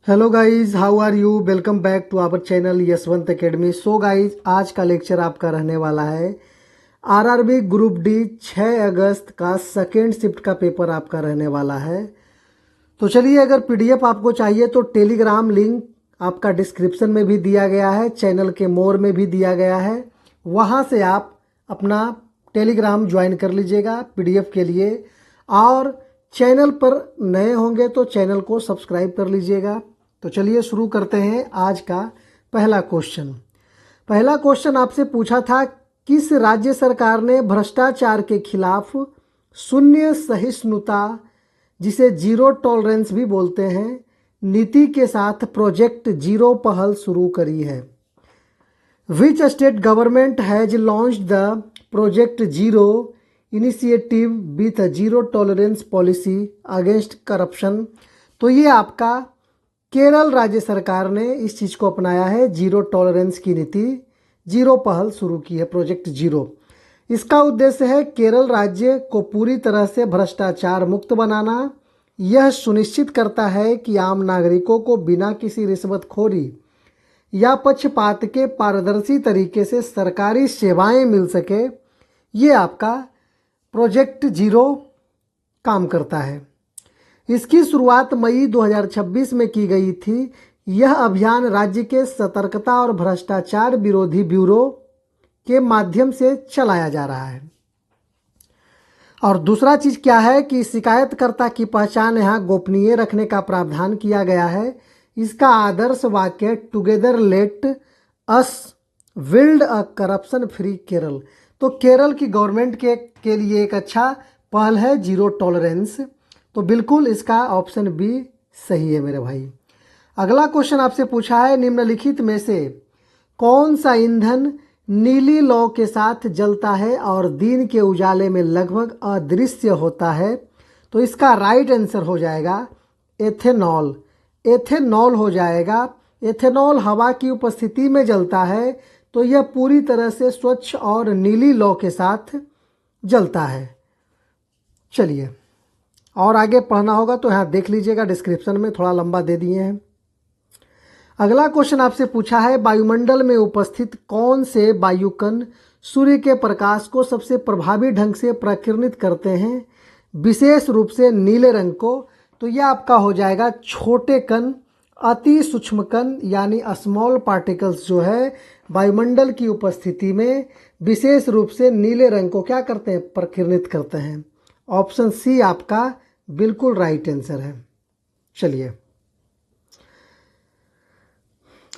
Hello guys, how are you? Welcome back to our channel Yashwant academy. सो गाइस, आज का लेक्चर आपका रहने वाला है आरआरबी ग्रुप डी 6 अगस्त का सेकेंड शिफ्ट का पेपर आपका रहने वाला है। तो चलिए, अगर पीडीएफ आपको चाहिए तो टेलीग्राम लिंक आपका डिस्क्रिप्शन में भी दिया गया है, चैनल के मोर में भी दिया गया है। वहाँ से आप अपना टेलीग्राम ज्वाइन कर लीजिएगा पीडीएफ के लिए। और चैनल पर नए होंगे तो चैनल को सब्सक्राइब कर लीजिएगा। तो चलिए शुरू करते हैं आज का पहला क्वेश्चन। पहला क्वेश्चन आपसे पूछा था, किस राज्य सरकार ने भ्रष्टाचार के खिलाफ शून्य सहिष्णुता, जिसे जीरो टॉलरेंस भी बोलते हैं, नीति के साथ प्रोजेक्ट जीरो पहल शुरू करी है? Which state government has launched the project zero initiative with zero tolerance policy against corruption? तो ये आपका केरल राज्य सरकार ने इस चीज़ को अपनाया है, जीरो टॉलरेंस की नीति, जीरो पहल शुरू की है, प्रोजेक्ट जीरो। इसका उद्देश्य है केरल राज्य को पूरी तरह से भ्रष्टाचार मुक्त बनाना। यह सुनिश्चित करता है कि आम नागरिकों को बिना किसी रिश्वतखोरी या पक्षपात के पारदर्शी तरीके से सरकारी सेवाएं मिल सके। ये आपका प्रोजेक्ट जीरो काम करता है। इसकी शुरुआत मई 2026 में की गई थी। यह अभियान राज्य के सतर्कता और भ्रष्टाचार विरोधी ब्यूरो के माध्यम से चलाया जा रहा है। और दूसरा चीज़ क्या है कि शिकायतकर्ता की पहचान यहाँ गोपनीय रखने का प्रावधान किया गया है। इसका आदर्श वाक्य together let us build a corruption free Kerala. तो केरल की गवर्नमेंट के लिए एक अच्छा पहल है जीरो टॉलरेंस। तो बिल्कुल इसका ऑप्शन बी सही है मेरे भाई। अगला क्वेश्चन आपसे पूछा है, निम्नलिखित में से कौन सा ईंधन नीली लौ के साथ जलता है और दिन के उजाले में लगभग अदृश्य होता है? तो इसका राइट आंसर हो जाएगा एथेनॉल। एथेनॉल हो जाएगा। एथेनॉल हवा की उपस्थिति में जलता है, तो यह पूरी तरह से स्वच्छ और नीली लौ के साथ जलता है। चलिए, और आगे पढ़ना होगा तो यहाँ देख लीजिएगा, डिस्क्रिप्शन में थोड़ा लंबा दे दिए हैं। अगला क्वेश्चन आपसे पूछा है, वायुमंडल में उपस्थित कौन से वायुकण सूर्य के प्रकाश को सबसे प्रभावी ढंग से प्रकीर्णित करते हैं, विशेष रूप से नीले रंग को? तो यह आपका हो जाएगा छोटे कण, अति सूक्ष्म कण यानी स्मॉल पार्टिकल्स जो है वायुमंडल की उपस्थिति में विशेष रूप से नीले रंग को क्या करते हैं, प्रकीर्णित करते हैं। ऑप्शन सी आपका बिल्कुल राइट आंसर है। चलिए,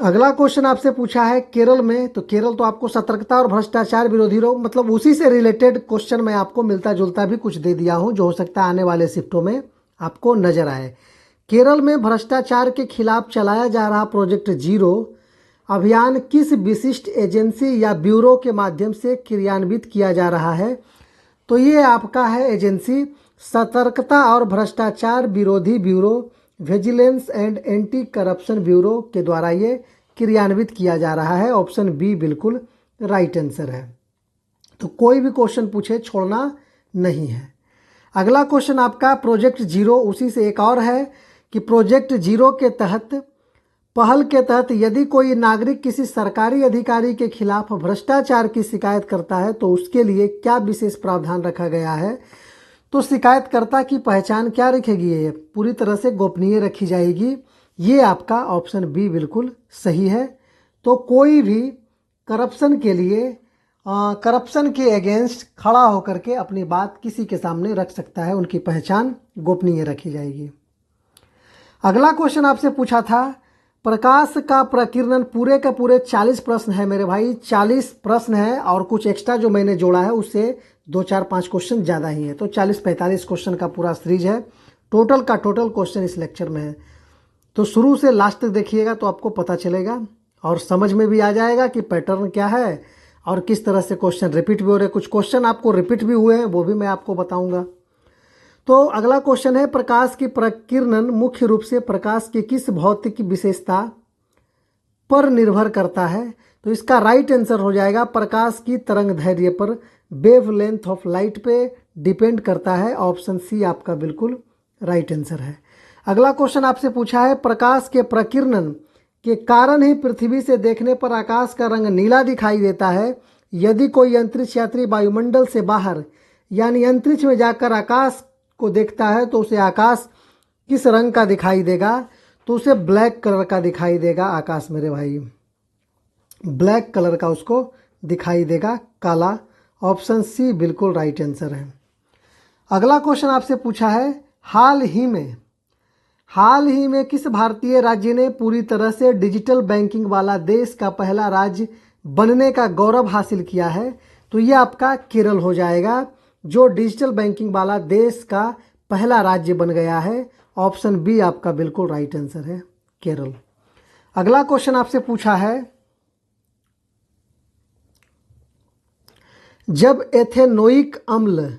अगला क्वेश्चन आपसे पूछा है केरल में। तो केरल तो आपको सतर्कता और भ्रष्टाचार विरोधी रोग, मतलब उसी से रिलेटेड क्वेश्चन मैं आपको मिलता जुलता भी कुछ दे दिया हूं, जो हो सकता है आने वाले शिफ्टों में आपको नजर आए। केरल में भ्रष्टाचार के खिलाफ चलाया जा रहा प्रोजेक्ट जीरो अभियान किस विशिष्ट एजेंसी या ब्यूरो के माध्यम से क्रियान्वित किया जा रहा है? तो ये आपका है एजेंसी सतर्कता और भ्रष्टाचार विरोधी bureau, vigilance and anti corruption bureau के द्वारा ये क्रियान्वित किया जा रहा है। ऑप्शन बी बिल्कुल राइट आंसर है। तो कोई भी क्वेश्चन पूछे छोड़ना नहीं है। अगला क्वेश्चन आपका प्रोजेक्ट जीरो, उसी से एक और है कि प्रोजेक्ट जीरो के तहत पहल के तहत यदि कोई नागरिक किसी सरकारी अधिकारी के खिलाफ भ्रष्टाचार की शिकायत करता है तो उसके लिए क्या विशेष प्रावधान रखा गया है? तो शिकायतकर्ता की पहचान क्या रखेगी? ये पूरी तरह से गोपनीय रखी जाएगी। ये आपका ऑप्शन बी बिल्कुल सही है। तो कोई भी करप्शन के लिए करप्शन के अगेंस्ट खड़ा होकर के अपनी बात किसी के सामने रख सकता है, उनकी पहचान गोपनीय रखी जाएगी। अगला क्वेश्चन आपसे पूछा था, प्रकाश का प्रकीर्णन पूरे का पूरे 40 प्रश्न है मेरे भाई, 40 प्रश्न है और कुछ एक्स्ट्रा जो मैंने जोड़ा है उससे 2-4-5 क्वेश्चन ज़्यादा ही है। तो 40-45 क्वेश्चन का पूरा सीरीज है। टोटल का टोटल क्वेश्चन इस लेक्चर में है। तो शुरू से लास्ट तक देखिएगा तो आपको पता चलेगा और समझ में भी आ जाएगा कि पैटर्न क्या है और किस तरह से क्वेश्चन रिपीट भी हो रहे हैं। कुछ क्वेश्चन आपको रिपीट भी हुए हैं, वो भी मैं आपको बताऊँगा। तो अगला क्वेश्चन है, प्रकाश की प्रकीर्णन मुख्य रूप से प्रकाश की किस भौतिक विशेषता पर निर्भर करता है? तो इसका राइट आंसर हो जाएगा प्रकाश की तरंग दैर्ध्य पर, वेवलेंथ ऑफ लाइट पे डिपेंड करता है। ऑप्शन सी आपका बिल्कुल राइट आंसर है। अगला क्वेश्चन आपसे पूछा है प्रकाश के प्रकीर्णन के कारण ही पृथ्वी से देखने पर आकाश का रंग नीला दिखाई देता है। यदि कोई अंतरिक्ष यात्री वायुमंडल से बाहर यानी अंतरिक्ष में जाकर आकाश को देखता है तो उसे आकाश किस रंग का दिखाई देगा? तो उसे ब्लैक कलर का दिखाई देगा आकाश मेरे भाई, ब्लैक कलर का उसको दिखाई देगा, काला। ऑप्शन सी बिल्कुल राइट आंसर है। अगला क्वेश्चन आपसे पूछा है हाल ही में किस भारतीय राज्य ने पूरी तरह से डिजिटल बैंकिंग वाला देश का पहला राज्य बनने का गौरव हासिल किया है? तो ये आपका केरल हो जाएगा, जो डिजिटल बैंकिंग वाला देश का पहला राज्य बन गया है। ऑप्शन बी आपका बिल्कुल राइट आंसर है, केरल। अगला क्वेश्चन आपसे पूछा है जब एथेनोइक अम्ल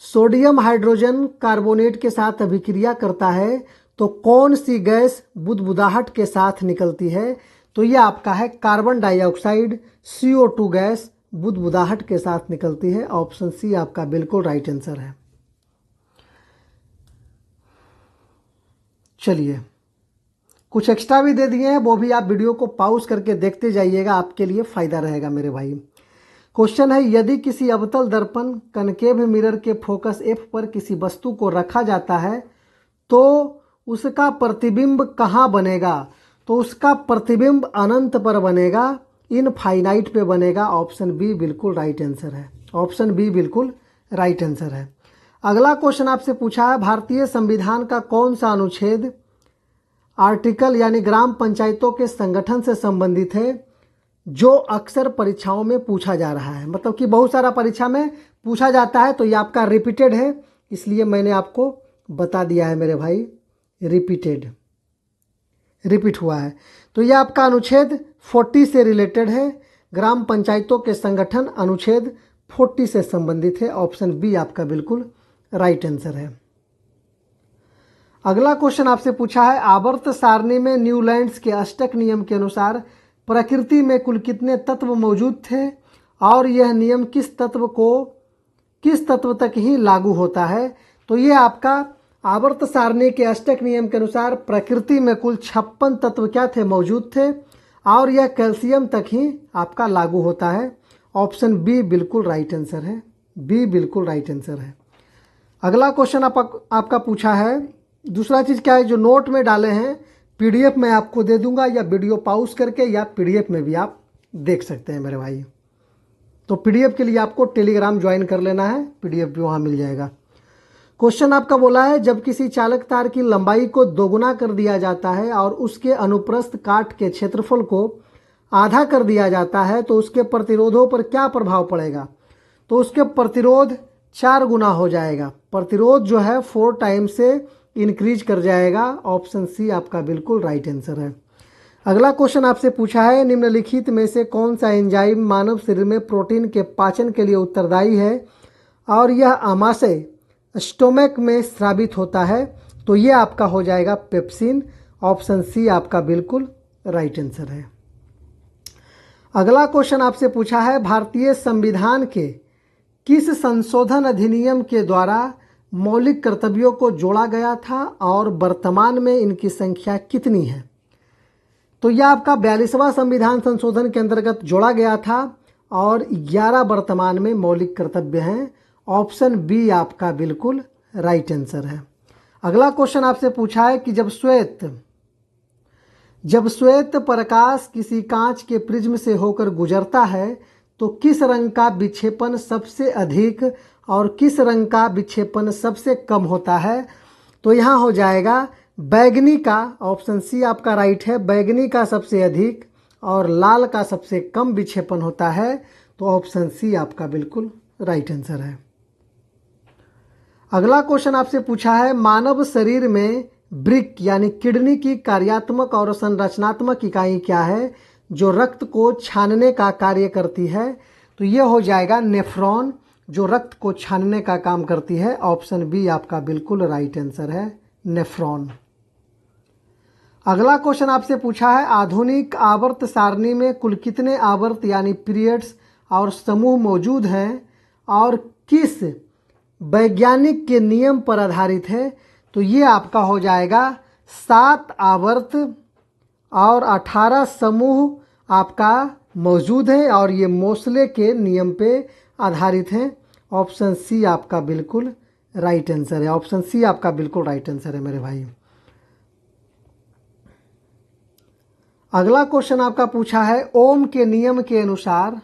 सोडियम हाइड्रोजन कार्बोनेट के साथ अभिक्रिया करता है तो कौन सी गैस बुदबुदाहट के साथ निकलती है? तो यह आपका है कार्बन डाइऑक्साइड, CO2 गैस बुदबुदाहट के साथ निकलती है। ऑप्शन सी आपका बिल्कुल राइट आंसर है। चलिए, कुछ एक्स्ट्रा भी दे दिए हैं, वो भी आप वीडियो को पॉज करके देखते जाइएगा, आपके लिए फायदा रहेगा मेरे भाई। क्वेश्चन है यदि किसी अवतल दर्पण कनकेव मिरर के फोकस F पर किसी वस्तु को रखा जाता है तो उसका प्रतिबिंब कहाँ बनेगा? तो उसका प्रतिबिंब अनंत पर बनेगा, इनफाइनाइट पे बनेगा। ऑप्शन बी बिल्कुल राइट आंसर है, ऑप्शन बी बिल्कुल राइट आंसर है। अगला क्वेश्चन आपसे पूछा है भारतीय संविधान का कौन सा अनुच्छेद आर्टिकल यानी ग्राम पंचायतों के संगठन से संबंधित है, जो अक्सर परीक्षाओं में पूछा जा रहा है? मतलब कि बहुत सारा परीक्षा में पूछा जाता है, तो ये आपका रिपीटेड है, इसलिए मैंने आपको बता दिया है मेरे भाई, रिपीट हुआ है। तो ये आपका अनुच्छेद 40 से रिलेटेड है, ग्राम पंचायतों के संगठन अनुच्छेद 40 से संबंधित है। ऑप्शन बी आपका बिल्कुल राइट आंसर है। अगला क्वेश्चन आपसे पूछा है आवर्त सारणी में न्यूलैंड्स के अष्टक नियम के अनुसार प्रकृति में कुल कितने तत्व मौजूद थे और यह नियम किस तत्व तक ही लागू होता है? तो ये आपका आवर्त सारणी के अष्टक नियम के अनुसार प्रकृति में कुल 56 तत्व क्या थे? मौजूद थे, और यह कैल्शियम तक ही आपका लागू होता है। ऑप्शन बी बिल्कुल राइट आंसर है, बी बिल्कुल राइट आंसर है। अगला क्वेश्चन आपका पूछा है, दूसरा चीज़ क्या है जो नोट में डाले हैं, PDF में आपको दे दूंगा, या वीडियो पॉज करके या PDF में भी आप देख सकते हैं मेरे भाई। तो PDF के लिए आपको टेलीग्राम ज्वाइन कर लेना है, PDF भी वहाँ मिल जाएगा। क्वेश्चन आपका बोला है जब किसी चालक तार की लंबाई को दोगुना कर दिया जाता है और उसके अनुप्रस्थ काट के क्षेत्रफल को आधा कर दिया जाता है तो उसके प्रतिरोधों पर क्या प्रभाव पड़ेगा? तो उसके प्रतिरोध 4 गुना हो जाएगा, प्रतिरोध जो है 4 टाइम से इंक्रीज कर जाएगा। ऑप्शन सी आपका बिल्कुल राइट आंसर है। अगला क्वेश्चन आपसे पूछा है निम्नलिखित में से कौन सा एंजाइम मानव शरीर में प्रोटीन के पाचन के लिए उत्तरदायी है और यह आमाशय स्टोमक में स्रावित होता है? तो ये आपका हो जाएगा पेप्सिन। ऑप्शन सी आपका बिल्कुल राइट आंसर है। अगला क्वेश्चन आपसे पूछा है भारतीय संविधान के किस संशोधन अधिनियम के द्वारा मौलिक कर्तव्यों को जोड़ा गया था और वर्तमान में इनकी संख्या कितनी है? तो यह आपका 42वां संविधान संशोधन के अंतर्गत जोड़ा गया था और 11 वर्तमान में मौलिक कर्तव्य हैं। ऑप्शन बी आपका बिल्कुल राइट आंसर है। अगला क्वेश्चन आपसे पूछा है कि जब श्वेत प्रकाश किसी कांच के प्रिज्म से होकर गुजरता है तो किस रंग का विक्षेपण सबसे अधिक और किस रंग का विक्षेपण सबसे कम होता है? तो यहाँ हो जाएगा बैगनी का। ऑप्शन सी आपका राइट है, बैगनी का सबसे अधिक और लाल का सबसे कम विक्षेपण होता है। तो ऑप्शन सी आपका बिल्कुल राइट आंसर है। अगला क्वेश्चन आपसे पूछा है मानव शरीर में वृक्क यानी किडनी की कार्यात्मक और संरचनात्मक इकाई क्या है जो रक्त को छानने का कार्य करती है? तो ये हो जाएगा नेफ्रॉन, जो रक्त को छानने का काम करती है। ऑप्शन बी आपका बिल्कुल राइट आंसर है, नेफ्रॉन। अगला क्वेश्चन आपसे पूछा है आधुनिक आवर्त सारणी में कुल कितने आवर्त यानी पीरियड्स और समूह मौजूद हैं और किस वैज्ञानिक के नियम पर आधारित है? तो ये आपका हो जाएगा 7 आवर्त और 18 समूह आपका मौजूद है और ये मोसले के नियम पे आधारित हैं। ऑप्शन सी आपका बिल्कुल राइट आंसर है। ऑप्शन सी आपका बिल्कुल राइट आंसर है मेरे भाई। अगला क्वेश्चन आपका पूछा है, ओम के नियम के अनुसार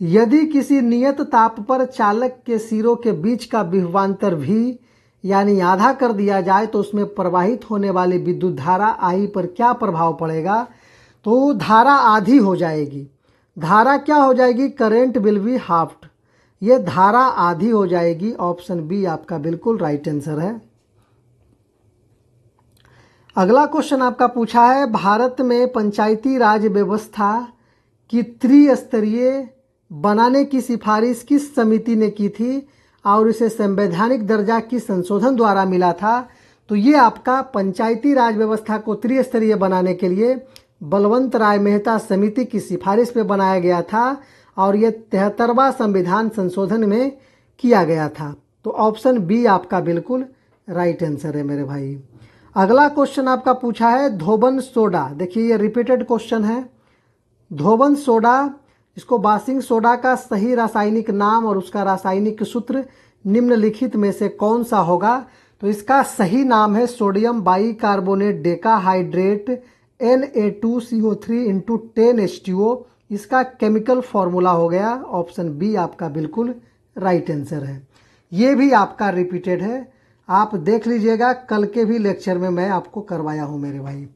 यदि किसी नियत ताप पर चालक के सिरों के बीच का विभवांतर भी यानी आधा कर दिया जाए तो उसमें प्रवाहित होने वाली विद्युत धारा आई पर क्या प्रभाव पड़ेगा? तो धारा आधी हो जाएगी। धारा क्या हो जाएगी? Current will be halved. ये धारा आधी हो जाएगी। ऑप्शन बी आपका बिल्कुल राइट आंसर है। अगला क्वेश्चन आपका पूछा है, भारत में पंचायती राज व्यवस्था की त्रिस्तरीय बनाने की सिफारिश किस समिति ने की थी और इसे संवैधानिक दर्जा किस संशोधन द्वारा मिला था? तो ये आपका पंचायती राज व्यवस्था को त्रिस्तरीय बनाने के लिए बलवंत राय मेहता समिति की सिफारिश पे बनाया गया था और ये 73वां संविधान संशोधन में किया गया था। तो ऑप्शन बी आपका बिल्कुल राइट आंसर है मेरे भाई। अगला क्वेश्चन आपका पूछा है, धोबन सोडा। देखिए ये रिपीटेड क्वेश्चन है। धोबन सोडा, इसको बासिंग सोडा का सही रासायनिक नाम और उसका रासायनिक सूत्र निम्नलिखित में से कौन सा होगा? तो इसका सही नाम है sodium bicarbonate decahydrate Na2CO3 × 10H2O। इसका केमिकल फॉर्मूला हो गया। ऑप्शन बी आपका बिल्कुल राइट आंसर है। ये भी आपका रिपीटेड है, आप देख लीजिएगा, कल के भी लेक्चर में मैं आपको करवाया हूँ मेरे भाई।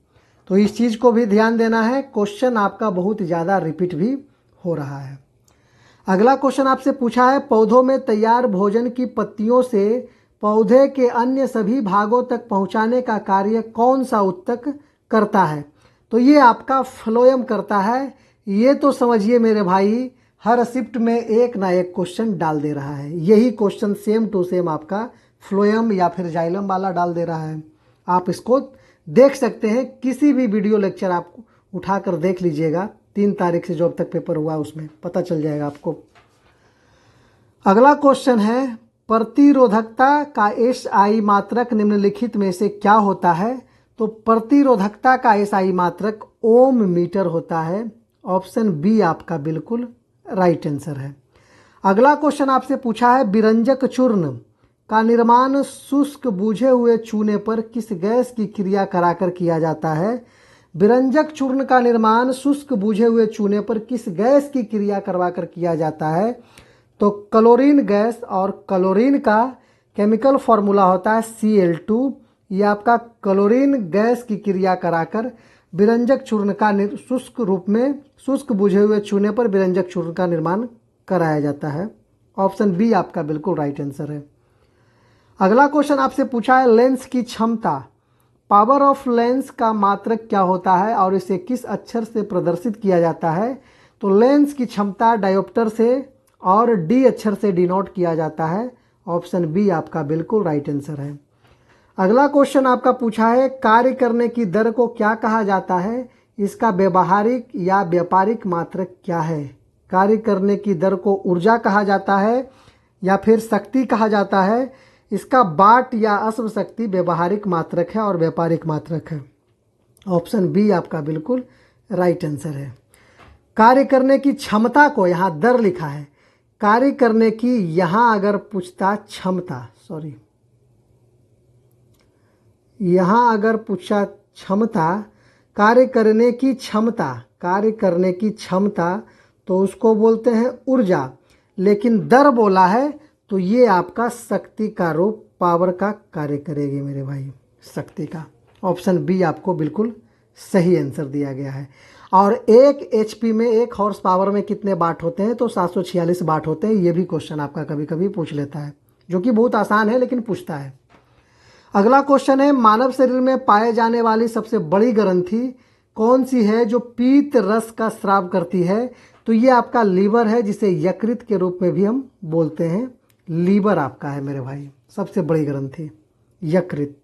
तो इस चीज़ को भी ध्यान देना है, क्वेश्चन आपका बहुत ज़्यादा रिपीट भी हो रहा है। अगला क्वेश्चन आपसे पूछा है, पौधों में तैयार भोजन की पत्तियों से पौधे के अन्य सभी भागों तक पहुंचाने का कार्य कौन सा ऊतक करता है? तो ये आपका फ्लोएम करता है। ये तो समझिए मेरे भाई, हर शिफ्ट में एक ना एक क्वेश्चन डाल दे रहा है। यही क्वेश्चन सेम टू सेम आपका फ्लोएम या फिर जाइलम वाला डाल दे रहा है। आप इसको देख सकते हैं, किसी भी वीडियो लेक्चर आप उठाकर देख लीजिएगा, 3 तारीख से जो अब तक पेपर हुआ उसमें पता चल जाएगा आपको। अगला क्वेश्चन है, प्रतिरोधकता का SI मात्रक निम्नलिखित में से क्या होता है? तो प्रतिरोधकता का SI मात्रक ओम मीटर होता है। ऑप्शन बी आपका बिल्कुल राइट आंसर है। अगला क्वेश्चन आपसे पूछा है, विरंजक चूर्ण का निर्माण शुष्क बुझे हुए चूने पर किस गैस की क्रिया कराकर किया जाता है? विरंजक चूर्ण का निर्माण शुष्क बुझे हुए चूने पर किस गैस की क्रिया करवाकर किया जाता है? तो क्लोरीन गैस, और क्लोरीन का केमिकल फॉर्मूला होता है Cl2। ये आपका क्लोरीन गैस की क्रिया कराकर विरंजक चूर्ण का शुष्क रूप में शुष्क बुझे हुए चूने पर विरंजक चूर्ण का निर्माण कराया जाता है। ऑप्शन बी आपका बिल्कुल राइट आंसर है। अगला क्वेश्चन आपसे पूछा है, लेंस की क्षमता, पावर ऑफ लेंस का मात्रक क्या होता है और इसे किस अक्षर से प्रदर्शित किया जाता है? तो लेंस की क्षमता डायोप्टर से और डी अक्षर से डिनोट किया जाता है। ऑप्शन बी आपका बिल्कुल राइट आंसर है। अगला क्वेश्चन आपका पूछा है, कार्य करने की दर को क्या कहा जाता है? इसका व्यवहारिक या व्यापारिक मात्रक क्या है? कार्य करने की दर को ऊर्जा कहा जाता है या फिर शक्ति कहा जाता है? इसका वाट या अश्व शक्ति व्यवहारिक मात्रक है और व्यापारिक मात्रक है। ऑप्शन बी आपका बिल्कुल राइट आंसर है। कार्य करने की क्षमता को यहाँ दर लिखा है, कार्य करने की यहाँ अगर पूछता क्षमता, सॉरी, यहाँ अगर पूछा क्षमता, कार्य करने की क्षमता, कार्य करने की क्षमता, तो उसको बोलते हैं ऊर्जा। लेकिन दर बोला है तो ये आपका शक्ति का रूप, पावर का कार्य करेगी मेरे भाई, शक्ति का। ऑप्शन बी आपको बिल्कुल सही आंसर दिया गया है। और 1 HP में 1 हॉर्स पावर में कितने वाट होते हैं? तो 746 वाट होते हैं। ये भी क्वेश्चन आपका कभी कभी पूछ लेता है, जो कि बहुत आसान है लेकिन पूछता है। अगला क्वेश्चन है, मानव शरीर में पाए जाने वाली सबसे बड़ी ग्रंथि कौन सी है जो पीत रस का स्राव करती है? तो ये आपका लीवर है, जिसे यकृत के रूप में भी हम बोलते हैं। लीवर आपका है मेरे भाई सबसे बड़ी ग्रंथि, यकृत।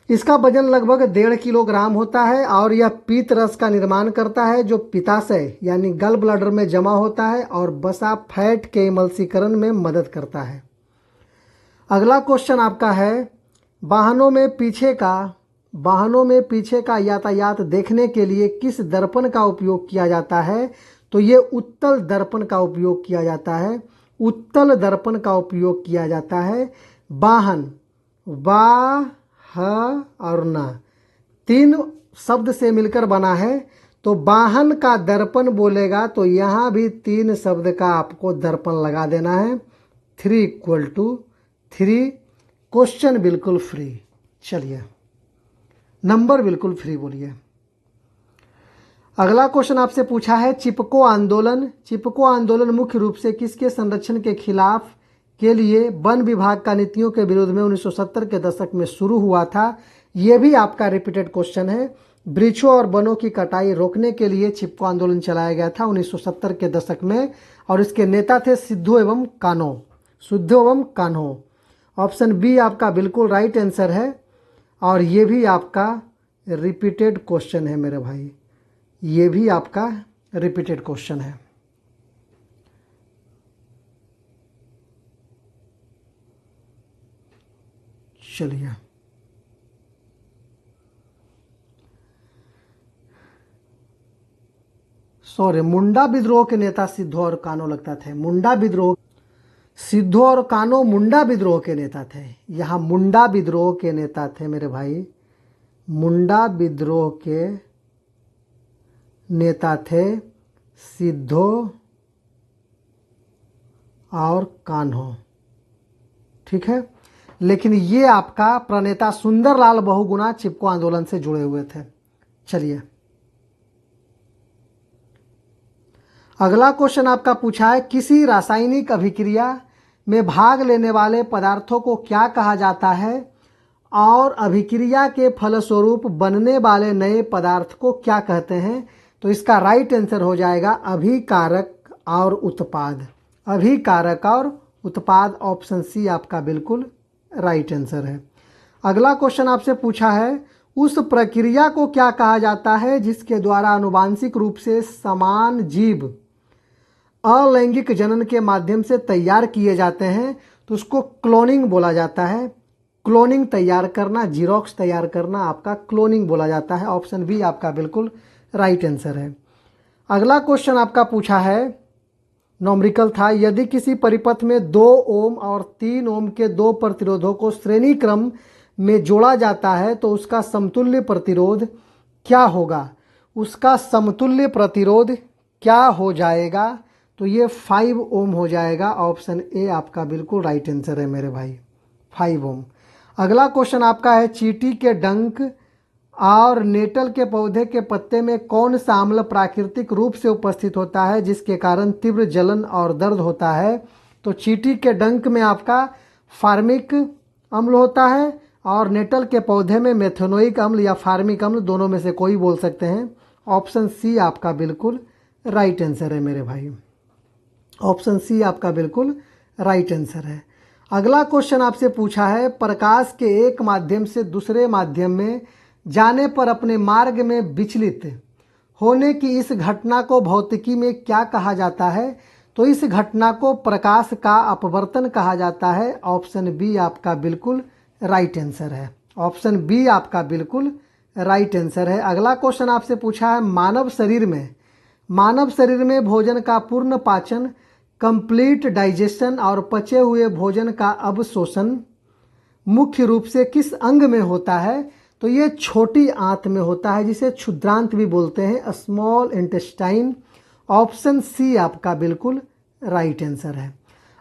इसका वजन लगभग 1.5 किलोग्राम होता है और यह पीत रस का निर्माण करता है जो पित्ताशय यानी गल ब्लैडर में जमा होता है और वसा फैट के एमल्सीकरण में मदद करता है। अगला क्वेश्चन आपका है, वाहनों में पीछे का यातायात देखने के लिए किस दर्पण का उपयोग किया जाता है? तो ये उत्तल दर्पण का उपयोग किया जाता है। उत्तल दर्पण का उपयोग किया जाता है। वाहन, वा, ह और न, 3 शब्द से मिलकर बना है। तो वाहन का दर्पण बोलेगा तो यहाँ भी 3 शब्द का आपको दर्पण लगा देना है। 3 = 3। क्वेश्चन बिल्कुल फ्री। चलिए, नंबर बिल्कुल फ्री बोलिए। अगला क्वेश्चन आपसे पूछा है चिपको आंदोलन। चिपको आंदोलन मुख्य रूप से किसके संरक्षण के खिलाफ के लिए वन विभाग का नीतियों के विरोध में 1970 के दशक में शुरू हुआ था? ये भी आपका रिपीटेड क्वेश्चन है। वृक्षों और वनों की कटाई रोकने के लिए चिपको आंदोलन चलाया गया था 1970 के दशक में, और इसके नेता थे सिद्धू एवं कान्हो। ऑप्शन बी आपका बिल्कुल राइट आंसर है, और ये भी आपका रिपीटेड क्वेश्चन है मेरे भाई, ये भी आपका रिपीटेड क्वेश्चन है। चलिए, सॉरी, मुंडा विद्रोह के नेता सिद्धू और कान्हो लगता थे। सिद्धू और कान्हो मुंडा विद्रोह के नेता थे। यहाँ मुंडा विद्रोह के नेता थे मेरे भाई, मुंडा विद्रोह के नेता थे सिद्धू और कान्हो, ठीक है। लेकिन ये आपका प्रणेता सुंदरलाल बहुगुणा चिपको आंदोलन से जुड़े हुए थे। चलिए, अगला क्वेश्चन आपका पूछा है किसी रासायनिक अभिक्रिया में भाग लेने वाले पदार्थों को क्या कहा जाता है, और अभिक्रिया के फलस्वरूप बनने वाले नए पदार्थ को क्या कहते हैं? तो इसका राइट आंसर हो जाएगा अभिकारक और उत्पाद। अभिकारक और उत्पाद, ऑप्शन सी आपका बिल्कुल राइट आंसर है। अगला क्वेश्चन आपसे पूछा है उस प्रक्रिया को क्या कहा जाता है जिसके द्वारा आनुवांशिक रूप से समान जीव अलैंगिक जनन के माध्यम से तैयार किए जाते हैं? तो उसको क्लोनिंग बोला जाता है। क्लोनिंग तैयार करना, जीरोक्स तैयार करना आपका क्लोनिंग बोला जाता है। ऑप्शन बी आपका बिल्कुल राइट आंसर है। अगला क्वेश्चन आपका पूछा है, नॉमरिकल था, यदि किसी परिपथ में 2 ओम और 3 ओम के 2 प्रतिरोधों को श्रेणी क्रम में जोड़ा जाता है तो उसका समतुल्य प्रतिरोध क्या होगा? उसका समतुल्य प्रतिरोध क्या हो जाएगा? तो ये 5 ओम हो जाएगा। ऑप्शन ए आपका बिल्कुल राइट आंसर है मेरे भाई, 5 ओम। अगला क्वेश्चन आपका है चींटी के डंक और नेटल के पौधे के पत्ते में कौन सा अम्ल प्राकृतिक रूप से उपस्थित होता है जिसके कारण तीव्र जलन और दर्द होता है? तो चींटी के डंक में आपका फार्मिक अम्ल होता है, और नेटल के पौधे में मेथनोइक अम्ल या फार्मिक अम्ल, दोनों में से कोई बोल सकते हैं। ऑप्शन सी आपका बिल्कुल राइट आंसर है मेरे भाई, ऑप्शन सी आपका बिल्कुल राइट आंसर है। अगला क्वेश्चन आपसे पूछा है प्रकाश के एक माध्यम से दूसरे माध्यम में जाने पर अपने मार्ग में विचलित होने की इस घटना को भौतिकी में क्या कहा जाता है? तो इस घटना को प्रकाश का अपवर्तन कहा जाता है। ऑप्शन बी आपका बिल्कुल राइट आंसर है, ऑप्शन बी आपका बिल्कुल राइट आंसर है। अगला क्वेश्चन आपसे पूछा है मानव शरीर में भोजन का पूर्ण पाचन, कंप्लीट डाइजेशन और पचे हुए भोजन का अवशोषण मुख्य रूप से किस अंग में होता है? तो ये छोटी आंत में होता है, जिसे क्षुद्रांत भी बोलते हैं, स्मॉल इंटेस्टाइन। ऑप्शन सी आपका बिल्कुल राइट आंसर है।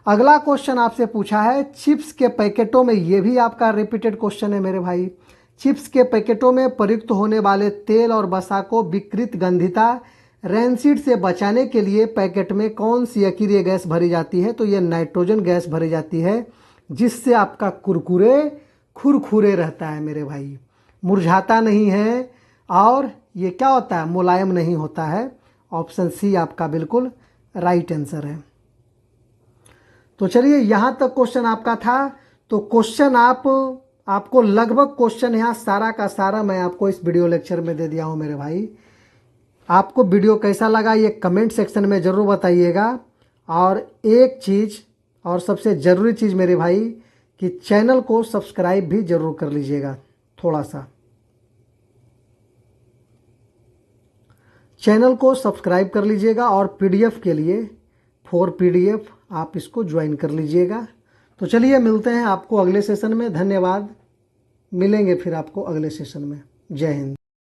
अगला क्वेश्चन आपसे पूछा है चिप्स के पैकेटों में, ये भी आपका रिपीटेड क्वेश्चन है मेरे भाई, चिप्स के पैकेटों में प्रयुक्त होने वाले तेल और वसा को विकृत गंधिता रैनसीड से बचाने के लिए पैकेट में कौन सी अकीरिय गैस भरी जाती है? तो ये नाइट्रोजन गैस भरी जाती है, जिससे आपका कुरकुरे खुरखुरे रहता है मेरे भाई, मुरझाता नहीं है, और ये क्या होता है, मुलायम नहीं होता है। ऑप्शन सी आपका बिल्कुल राइट आंसर है। तो चलिए, यहाँ तक क्वेश्चन आपका था। तो क्वेश्चन आपको लगभग क्वेश्चन यहाँ सारा का सारा मैं आपको इस वीडियो लेक्चर में दे दिया हूँ मेरे भाई। आपको वीडियो कैसा लगा ये कमेंट सेक्शन में ज़रूर बताइएगा। और एक चीज़ और सबसे ज़रूरी चीज़ मेरे भाई कि चैनल को सब्सक्राइब भी ज़रूर कर लीजिएगा। थोड़ा सा चैनल को सब्सक्राइब कर लीजिएगा और पीडीएफ के लिए 4 पीडीएफ आप इसको ज्वाइन कर लीजिएगा। तो चलिए मिलते हैं आपको अगले सेशन में। धन्यवाद। मिलेंगे फिर आपको अगले सेशन में। जय हिंद।